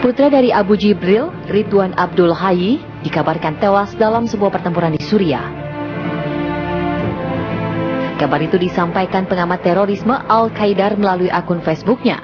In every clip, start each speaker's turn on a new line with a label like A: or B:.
A: Putra dari Abu Jibril, Ridwan Abdul Hayy, dikabarkan tewas dalam sebuah pertempuran di Suriah. Kabar itu disampaikan pengamat terorisme Al-Qaidar melalui akun Facebooknya.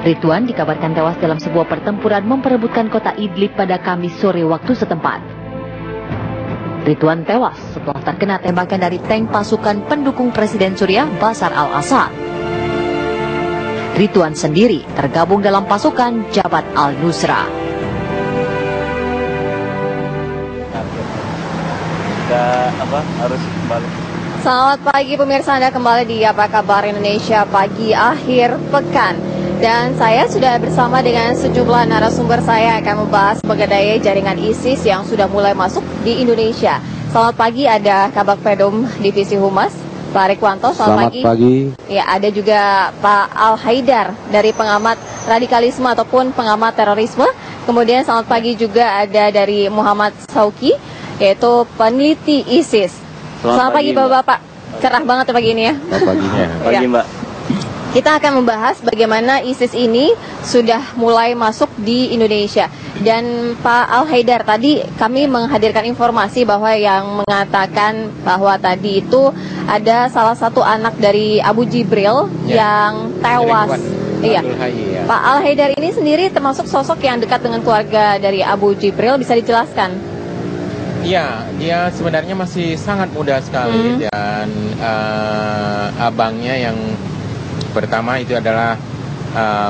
A: Ridwan dikabarkan tewas dalam sebuah pertempuran memperebutkan kota Idlib pada Kamis sore waktu setempat. Ridwan tewas setelah terkena tembakan dari tank pasukan pendukung Presiden Suriah Bashar al-Assad. Ridwan sendiri tergabung dalam pasukan Jabhat al-Nusra.
B: Harus kembali.
C: Selamat pagi pemirsa, Anda kembali di Apa Kabar Indonesia pagi akhir pekan. Dan saya sudah bersama dengan sejumlah narasumber saya akan membahas mengenai jaringan ISIS yang sudah mulai masuk di Indonesia. Selamat pagi, ada Kabak Pedum Divisi Humas, Pak Rikwanto. Selamat pagi. Ya, ada juga Pak Al-Haidar dari pengamat radikalisme ataupun pengamat terorisme. Kemudian selamat pagi juga ada dari Muhammad Sauki, yaitu peneliti ISIS. Selamat pagi Bapak-Bapak. Cerah banget ya pagi ini ya.
B: Selamat paginya. Pagi Mbak.
C: Kita akan membahas bagaimana ISIS ini sudah mulai masuk di Indonesia. Dan Pak Al-Haidar, tadi kami menghadirkan informasi bahwa yang mengatakan bahwa tadi itu ada salah satu anak dari Abu Jibril yang tewas. Iya. Pak Al-Haidar ini sendiri termasuk sosok yang dekat dengan keluarga dari Abu Jibril, bisa dijelaskan?
D: Iya, dia sebenarnya masih sangat muda sekali dan abangnya yang pertama itu adalah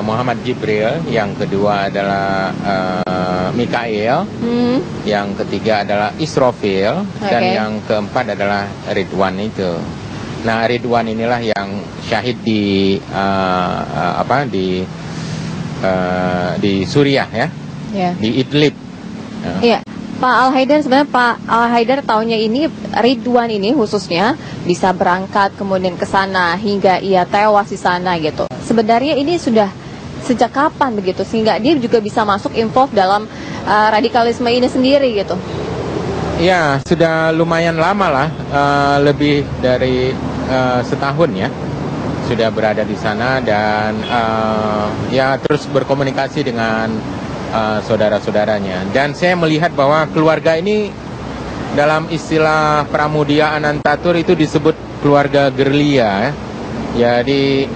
D: Muhammad Jibril, yang kedua adalah Mikail, yang ketiga adalah Israfil, dan yang keempat adalah Ridwan itu. Nah, Ridwan inilah yang syahid di di Suriah ya, di Idlib.
C: Iya. Pak Al-Haidar, sebenarnya Pak Al-Haidar tahunya ini Ridwan ini khususnya bisa berangkat kemudian ke sana hingga ia tewas di sana gitu. Sebenarnya ini sudah sejak kapan begitu sehingga dia juga bisa masuk involve dalam radikalisme ini sendiri gitu?
D: Ya, sudah lumayan lama lah, lebih dari setahun ya sudah berada di sana dan ya terus berkomunikasi dengan saudara-saudaranya. Dan saya melihat bahwa keluarga ini dalam istilah Pramudia Anantatur itu disebut keluarga gerilya. Jadi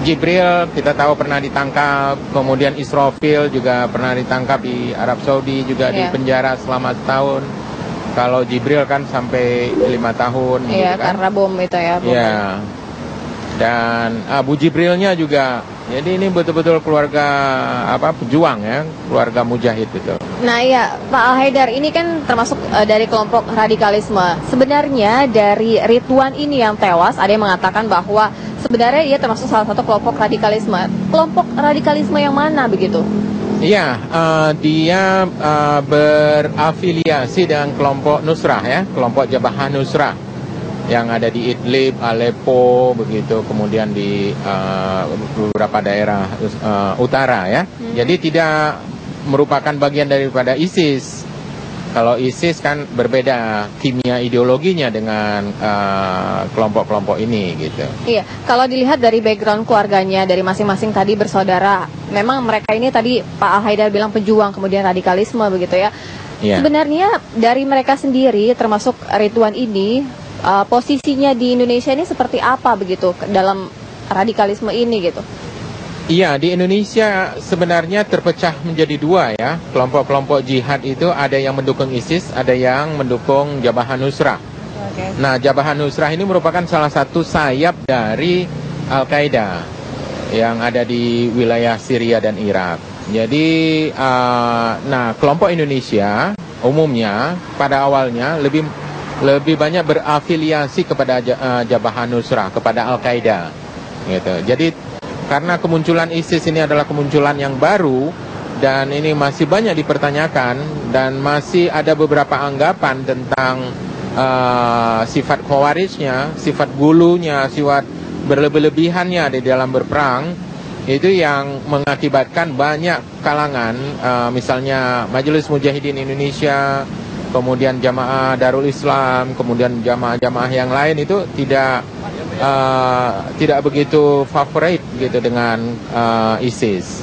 D: Jibril kita tahu pernah ditangkap, kemudian Israfil juga pernah ditangkap di Arab Saudi, juga di penjara selama setahun. Kalau Jibril kan sampai 5 tahun.
C: Iya,
D: gitu kan?
C: karena bom itu ya.
D: Iya. Dan Abu Jibrilnya juga. Jadi ini betul-betul keluarga pejuang ya, keluarga mujahid itu.
C: Nah iya, Pak Al-Haidar, ini kan termasuk dari kelompok radikalisme. Sebenarnya dari Ridwan ini yang tewas, ada yang mengatakan bahwa sebenarnya ia termasuk salah satu kelompok radikalisme. Kelompok radikalisme yang mana begitu?
D: Iya, dia berafiliasi dengan kelompok Nusrah ya, kelompok Jabhat Nusrah yang ada di Idlib, Aleppo, begitu, kemudian di beberapa daerah utara ya. Jadi tidak merupakan bagian daripada ISIS. Kalau ISIS kan berbeda kimia ideologinya dengan kelompok-kelompok ini gitu.
C: Iya, kalau dilihat dari background keluarganya, dari masing-masing tadi bersaudara, memang mereka ini tadi Pak Al-Haidar bilang pejuang, kemudian radikalisme begitu ya. Yeah. Sebenarnya dari mereka sendiri, termasuk Ridwan ini, posisinya di Indonesia ini seperti apa begitu dalam radikalisme ini gitu?
D: Iya, di Indonesia sebenarnya terpecah menjadi dua ya. Kelompok-kelompok jihad itu ada yang mendukung ISIS, ada yang mendukung Jabhat Nusrah. Nah, Jabhat Nusrah ini merupakan salah satu sayap dari Al-Qaeda yang ada di wilayah Syria dan Irak. Jadi, nah kelompok Indonesia umumnya pada awalnya lebih banyak berafiliasi kepada Jabhat Nusrah, kepada Al-Qaeda gitu. Jadi karena kemunculan ISIS ini adalah kemunculan yang baru dan ini masih banyak dipertanyakan dan masih ada beberapa anggapan tentang sifat khawarijnya, sifat gulunya, sifat berlebih-lebihannya di dalam berperang, itu yang mengakibatkan banyak kalangan, misalnya Majelis Mujahidin Indonesia, kemudian Jamaah Darul Islam, kemudian jamaah-jamaah yang lain itu tidak begitu favorit gitu dengan ISIS.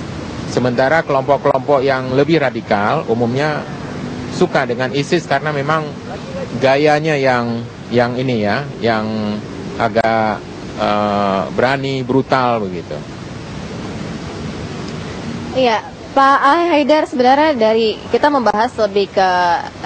D: Sementara kelompok-kelompok yang lebih radikal umumnya suka dengan ISIS karena memang gayanya yang ini ya, yang agak berani, brutal begitu.
C: Iya, Pak Haidar, sebenarnya dari kita membahas lebih ke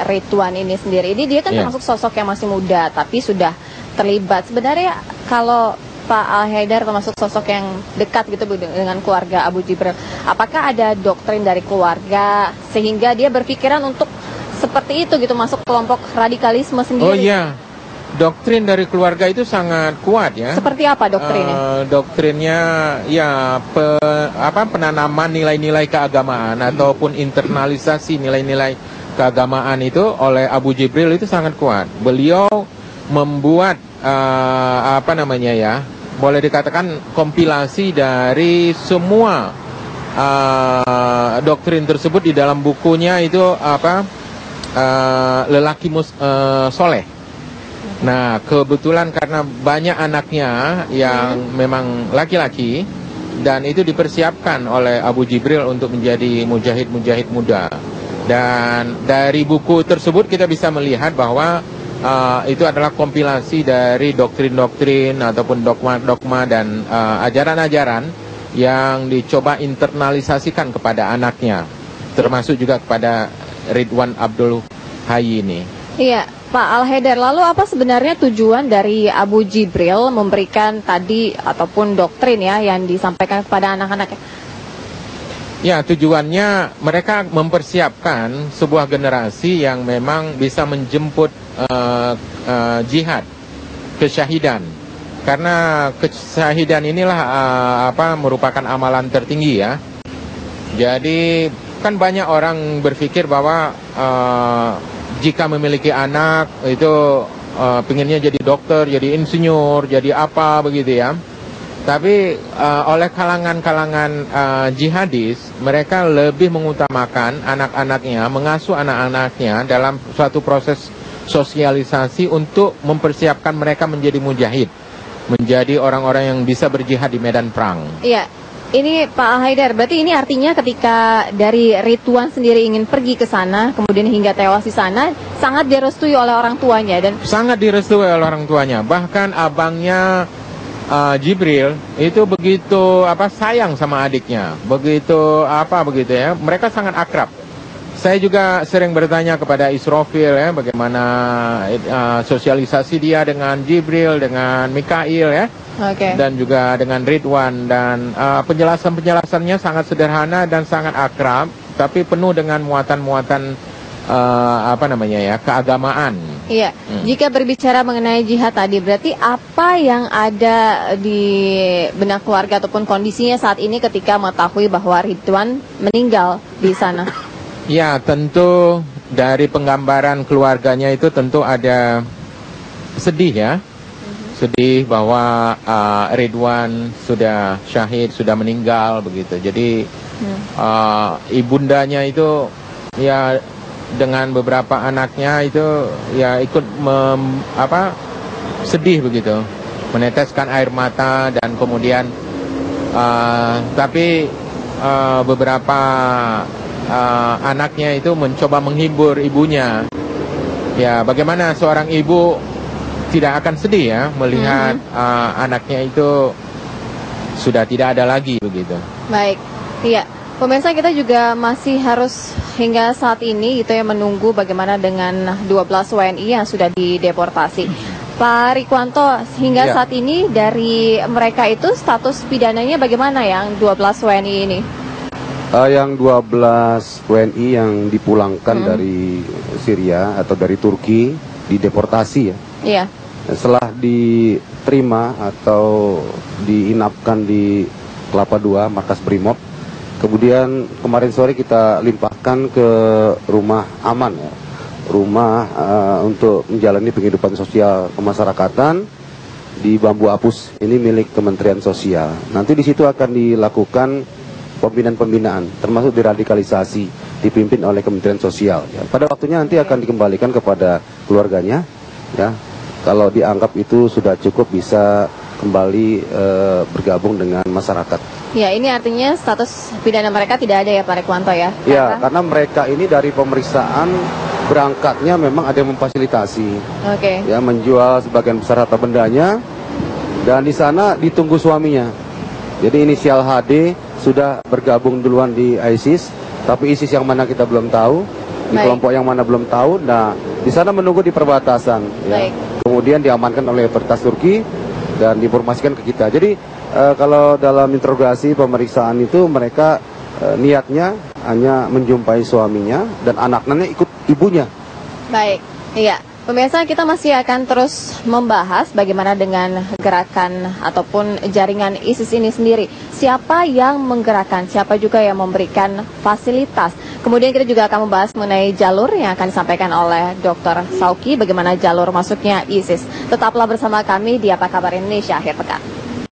C: Ridwan ini sendiri. Ini dia kan termasuk sosok yang masih muda, tapi sudah terlibat. Sebenarnya kalau Pak Haidar termasuk sosok yang dekat gitu dengan keluarga Abu Jibril, apakah ada doktrin dari keluarga sehingga dia berpikiran untuk seperti itu gitu, masuk kelompok radikalisme sendiri?
D: Oh iya. Doktrin dari keluarga itu sangat kuat ya.
C: Seperti apa doktrinnya?
D: Doktrinnya ya penanaman nilai-nilai keagamaan ataupun internalisasi nilai-nilai keagamaan itu oleh Abu Jibril itu sangat kuat. Beliau membuat boleh dikatakan kompilasi dari semua doktrin tersebut di dalam bukunya itu Lelaki Soleh. Nah, kebetulan karena banyak anaknya yang memang laki-laki dan itu dipersiapkan oleh Abu Jibril untuk menjadi mujahid-mujahid muda. Dan dari buku tersebut kita bisa melihat bahwa itu adalah kompilasi dari doktrin-doktrin ataupun dogma-dogma dan ajaran-ajaran yang dicoba internalisasikan kepada anaknya, termasuk juga kepada Ridwan Abdul Hayy ini.
C: Iya, Pak Al-Haidar, lalu apa sebenarnya tujuan dari Abu Jibril memberikan tadi ataupun doktrin ya yang disampaikan kepada anak-anak?
D: Ya, tujuannya mereka mempersiapkan sebuah generasi yang memang bisa menjemput jihad, kesyahidan. Karena kesyahidan inilah merupakan amalan tertinggi ya. Jadi kan banyak orang berpikir bahwa jika memiliki anak itu pengennya jadi dokter, jadi insinyur, jadi apa begitu ya. Tapi oleh kalangan-kalangan jihadis, mereka lebih mengutamakan anak-anaknya, mengasuh anak-anaknya dalam suatu proses sosialisasi untuk mempersiapkan mereka menjadi mujahid, menjadi orang-orang yang bisa berjihad di medan perang.
C: Iya. Ini Pak Haidar, berarti ini artinya ketika dari Ridwan sendiri ingin pergi ke sana, kemudian hingga tewas di sana, sangat direstui oleh orang tuanya dan
D: sangat direstui oleh orang tuanya. Bahkan abangnya Jibril itu begitu sayang sama adiknya, begitu ya. Mereka sangat akrab. Saya juga sering bertanya kepada Israfil ya, bagaimana sosialisasi dia dengan Jibril, dengan Mikail ya. Dan juga dengan Ridwan, dan penjelasan-penjelasannya sangat sederhana dan sangat akrab, tapi penuh dengan muatan-muatan keagamaan.
C: Iya. Jika berbicara mengenai jihad tadi, berarti apa yang ada di benak keluarga ataupun kondisinya saat ini ketika mengetahui bahwa Ridwan meninggal di sana?
D: Ya, tentu dari penggambaran keluarganya itu tentu ada sedih ya. Sedih bahwa Ridwan sudah syahid, sudah meninggal begitu. Jadi ibundanya itu ya dengan beberapa anaknya itu ya ikut sedih begitu, meneteskan air mata, dan kemudian tapi beberapa anaknya itu mencoba menghibur ibunya. Ya, bagaimana seorang ibu tidak akan sedih ya melihat anaknya itu sudah tidak ada lagi begitu.
C: Baik, iya. Pemirsa, kita juga masih harus hingga saat ini gitu ya menunggu bagaimana dengan 12 WNI yang sudah dideportasi. Pak Rikwanto, hingga saat ini dari mereka itu status pidananya bagaimana yang 12 WNI ini?
E: Yang 12 WNI yang dipulangkan dari Syria atau dari Turki dideportasi ya. Iya. Setelah diterima atau diinapkan di Kelapa II, markas Brimob, kemudian kemarin sore kita limpahkan ke rumah aman ya, rumah untuk menjalani penghidupan sosial kemasyarakatan di Bambu Apus, ini milik Kementerian Sosial. Nanti di situ akan dilakukan pembinaan-pembinaan, termasuk diradikalisasi, dipimpin oleh Kementerian Sosial. Ya. Pada waktunya nanti akan dikembalikan kepada keluarganya, ya. Kalau dianggap itu sudah cukup bisa kembali bergabung dengan masyarakat.
C: Ya, ini artinya status pidana mereka tidak ada ya Pak Rekwanto ya?
E: Ya, karena mereka ini dari pemeriksaan berangkatnya memang ada yang memfasilitasi. Ya, menjual sebagian besar harta bendanya, dan di sana ditunggu suaminya. Jadi inisial HD sudah bergabung duluan di ISIS, tapi ISIS yang mana kita belum tahu, di kelompok yang mana belum tahu. Nah, di sana menunggu di perbatasan. Ya. Kemudian diamankan oleh otoritas Turki dan diinformasikan ke kita. Jadi kalau dalam interogasi pemeriksaan itu mereka niatnya hanya menjumpai suaminya dan anaknya ikut ibunya.
C: Baik, iya. Pemirsa, kita masih akan terus membahas bagaimana dengan gerakan ataupun jaringan ISIS ini sendiri. Siapa yang menggerakkan, siapa juga yang memberikan fasilitas. Kemudian kita juga akan membahas mengenai jalur yang akan disampaikan oleh Dr. Sauki, bagaimana jalur masuknya ISIS. Tetaplah bersama kami di Apa Kabar Indonesia akhir pekan.